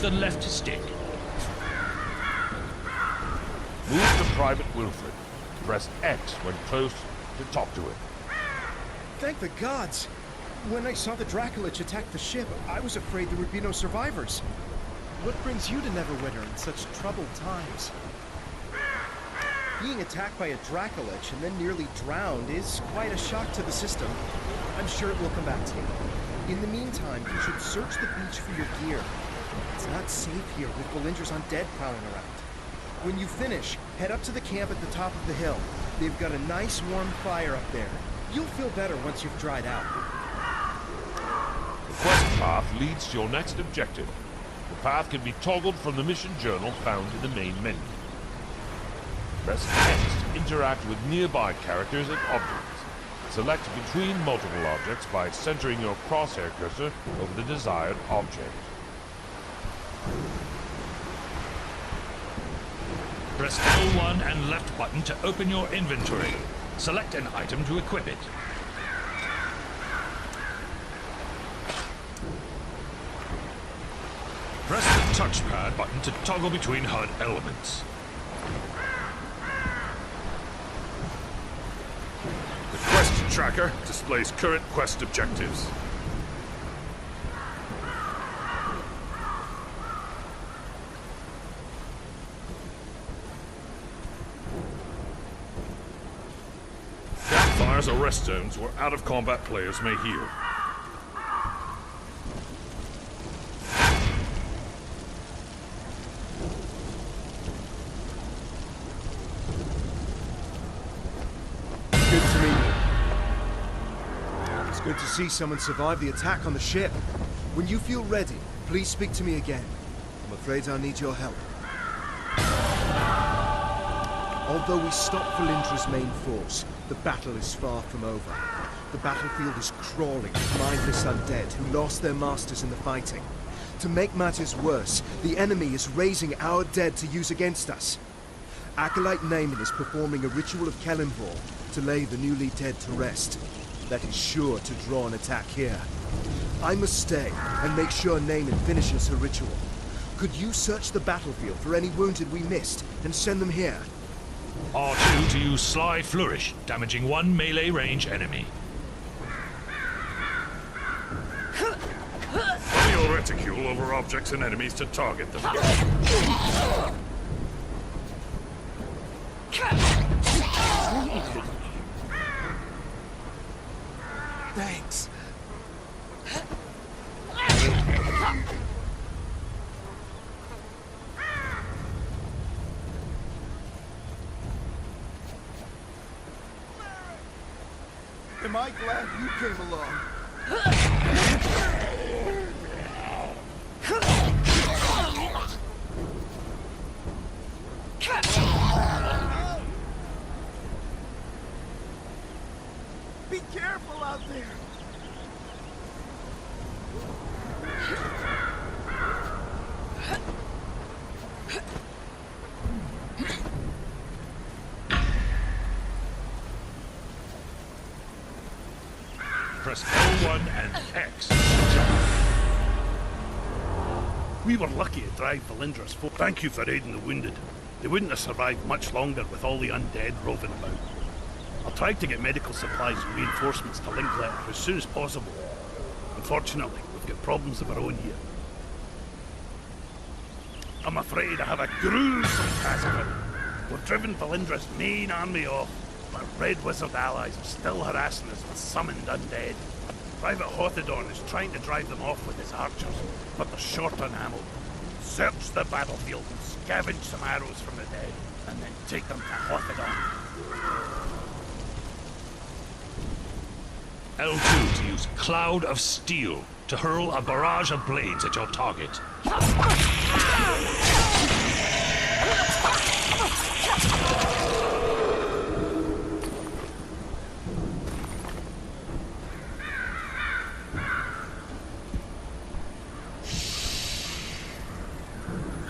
with the left stick. Move to Private Wilfred. Press X when close to talk to him. Thank the gods! When I saw the Dracolich attack the ship, I was afraid there would be no survivors. What brings you to Neverwinter in such troubled times? Being attacked by a Dracolich and then nearly drowned is quite a shock to the system. I'm sure it will come back to you. In the meantime, you should search the beach for your gear. It's not safe here with Valindra's undead prowling around. When you finish, head up to the camp at the top of the hill. They've got a nice warm fire up there. You'll feel better once you've dried out. The quest path leads to your next objective. The path can be toggled from the mission journal found in the main menu. Press X to interact with nearby characters and objects. Select between multiple objects by centering your crosshair cursor over the desired object. Press L1 and left button to open your inventory. Select an item to equip it. Press the touchpad button to toggle between HUD elements. The quest tracker displays current quest objectives. Campfires are rest zones where out-of-combat players may heal. Good to see someone survive the attack on the ship. When you feel ready, please speak to me again. I'm afraid I'll need your help. Although we stopped Valindra's main force, the battle is far from over. The battlefield is crawling with mindless undead who lost their masters in the fighting. To make matters worse, the enemy is raising our dead to use against us. Acolyte Naaman is performing a ritual of Kelimvor to lay the newly dead to rest. That is sure to draw an attack here. I must stay and make sure Naaman finishes her ritual. Could you search the battlefield for any wounded we missed and send them here? R2 to use Sly Flourish, damaging one melee range enemy. Run your reticule over objects and enemies to target them. Thanks. Am I glad you came along? Be careful out there! Press L1 and X. We were lucky to drive Valindra's folk. Thank you for aiding the wounded. They wouldn't have survived much longer with all the undead roving about. I'll try to get medical supplies and reinforcements to Linkletter as soon as possible. Unfortunately, we've got problems of our own here. I'm afraid I have a gruesome task of it. We've driven Valindra's main army off, but Red Wizard allies are still harassing us with summoned undead. Private Hothedon is trying to drive them off with his archers, but they're short on ammo. Search the battlefield and scavenge some arrows from the dead, and then take them to Hothedon. L2 to use Cloud of Steel to hurl a barrage of blades at your target.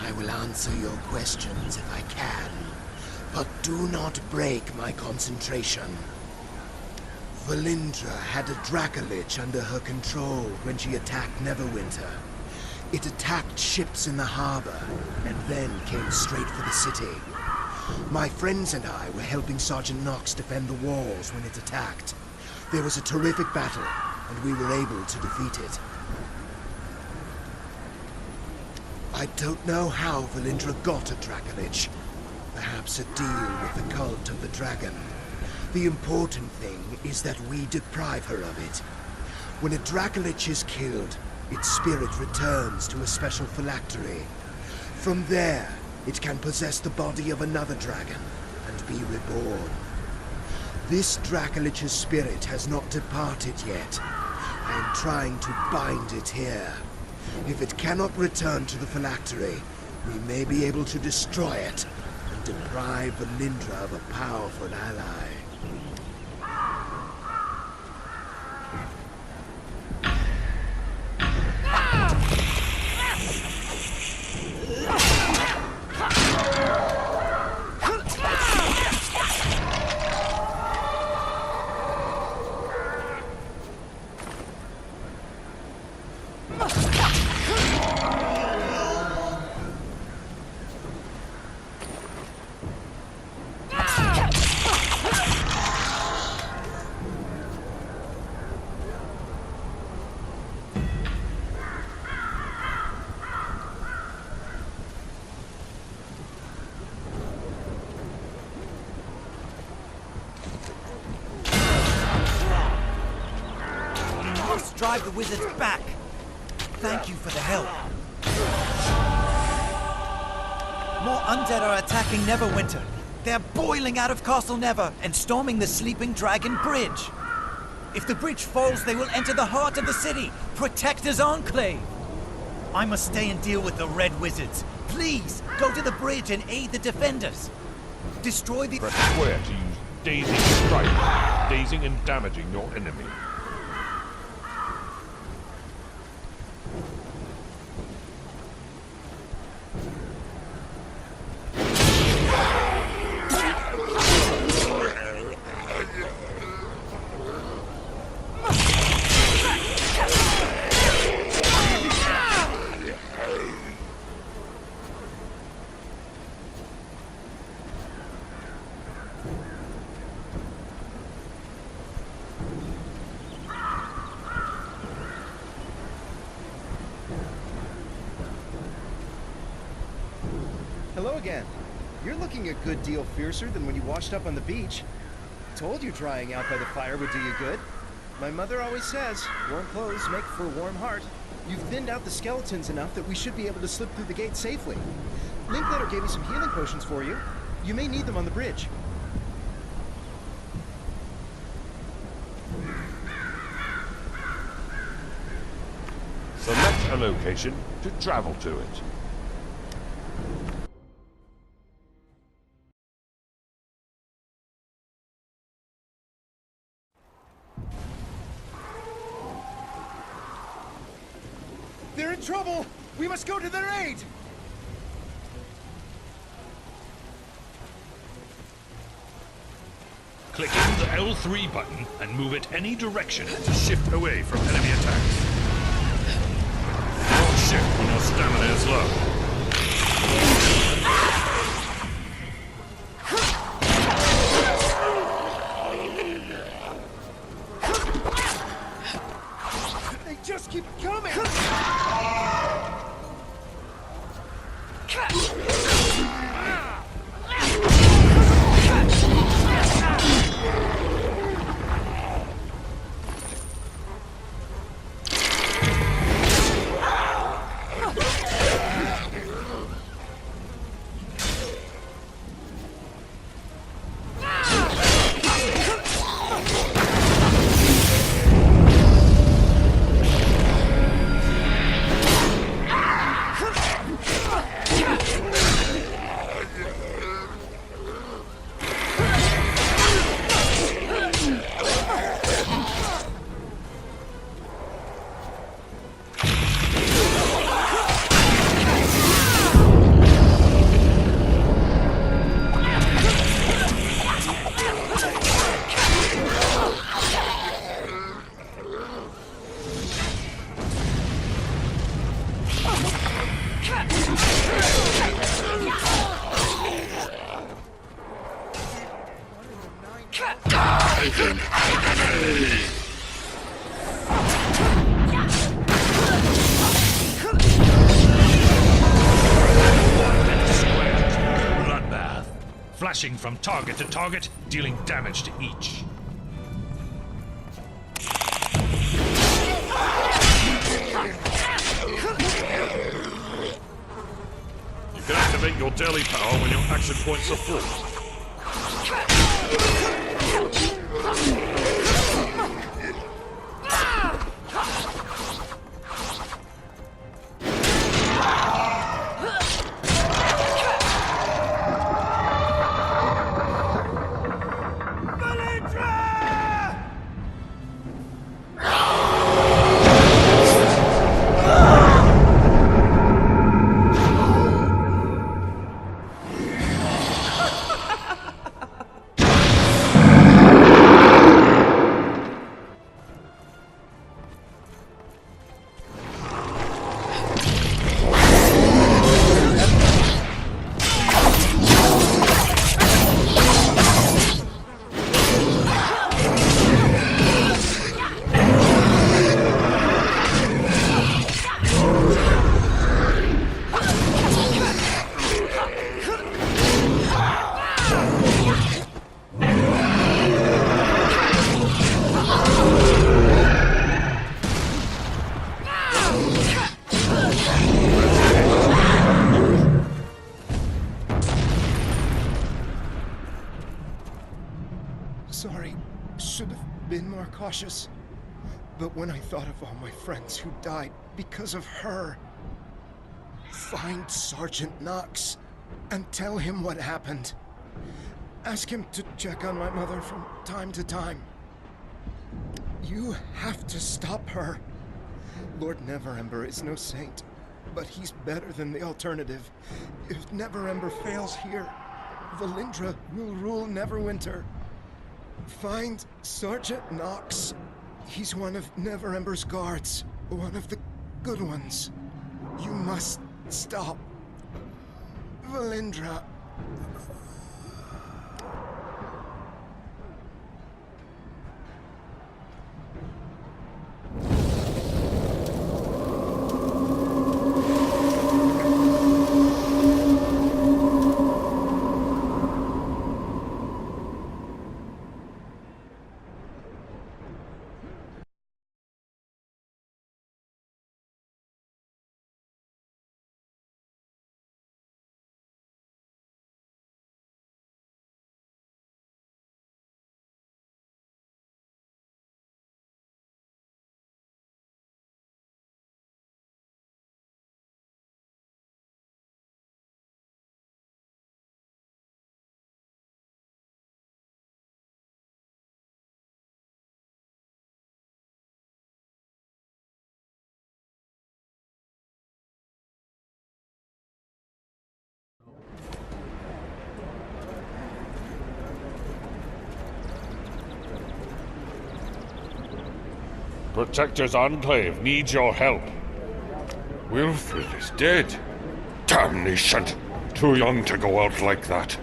I will answer your questions if I can, but do not break my concentration. Valindra had a Dracolich under her control when she attacked Neverwinter. It attacked ships in the harbor, and then came straight for the city. My friends and I were helping Sergeant Knox defend the walls when it attacked. There was a terrific battle, and we were able to defeat it. I don't know how Valindra got a Dracolich. Perhaps a deal with the cult of the dragon. The important thing is that we deprive her of it. When a Dracolich is killed, its spirit returns to a special phylactery. From there, it can possess the body of another dragon and be reborn. This Dracolich's spirit has not departed yet. I am trying to bind it here. If it cannot return to the phylactery, we may be able to destroy it and deprive Valindra of a powerful ally. Drive the wizards back. Thank you for the help. More undead are attacking Neverwinter. They're boiling out of Castle Never and storming the Sleeping Dragon Bridge. If the bridge falls, they will enter the heart of the city. Protector's Enclave. I must stay and deal with the Red Wizards. Please, go to the bridge and aid the defenders. Destroy the... Press square to use Dazing Strike, dazing and damaging your enemy. Hello again. You're looking a good deal fiercer than when you washed up on the beach. Told you drying out by the fire would do you good. My mother always says, warm clothes make for a warm heart. You've thinned out the skeletons enough that we should be able to slip through the gate safely. Linklater gave me some healing potions for you. You may need them on the bridge. Select a location to travel to it. They're in trouble! We must go to their aid! Click in the L3 button and move it any direction to shift away from enemy attacks. Don't shift when your stamina is low. They just keep coming! flashing from target to target, dealing damage to each. You can activate your daily power when your action points are full. Sorry, should have been more cautious. But when I thought of all my friends who died because of her... Find Sergeant Knox and tell him what happened. Ask him to check on my mother from time to time. You have to stop her. Lord Neverember is no saint, but he's better than the alternative. If Neverember fails here, Valindra will rule Neverwinter. Find Sergeant Knox. He's one of Neverember's guards, one of the good ones. You must stop Valindra. Protector's Enclave needs your help. Wilfred is dead. Damnation! Too young to go out like that.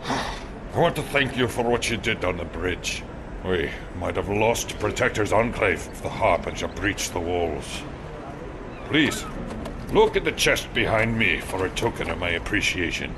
I want to thank you for what you did on the bridge. We might have lost Protector's Enclave if the Harbinger breached the walls. Please, look at the chest behind me for a token of my appreciation.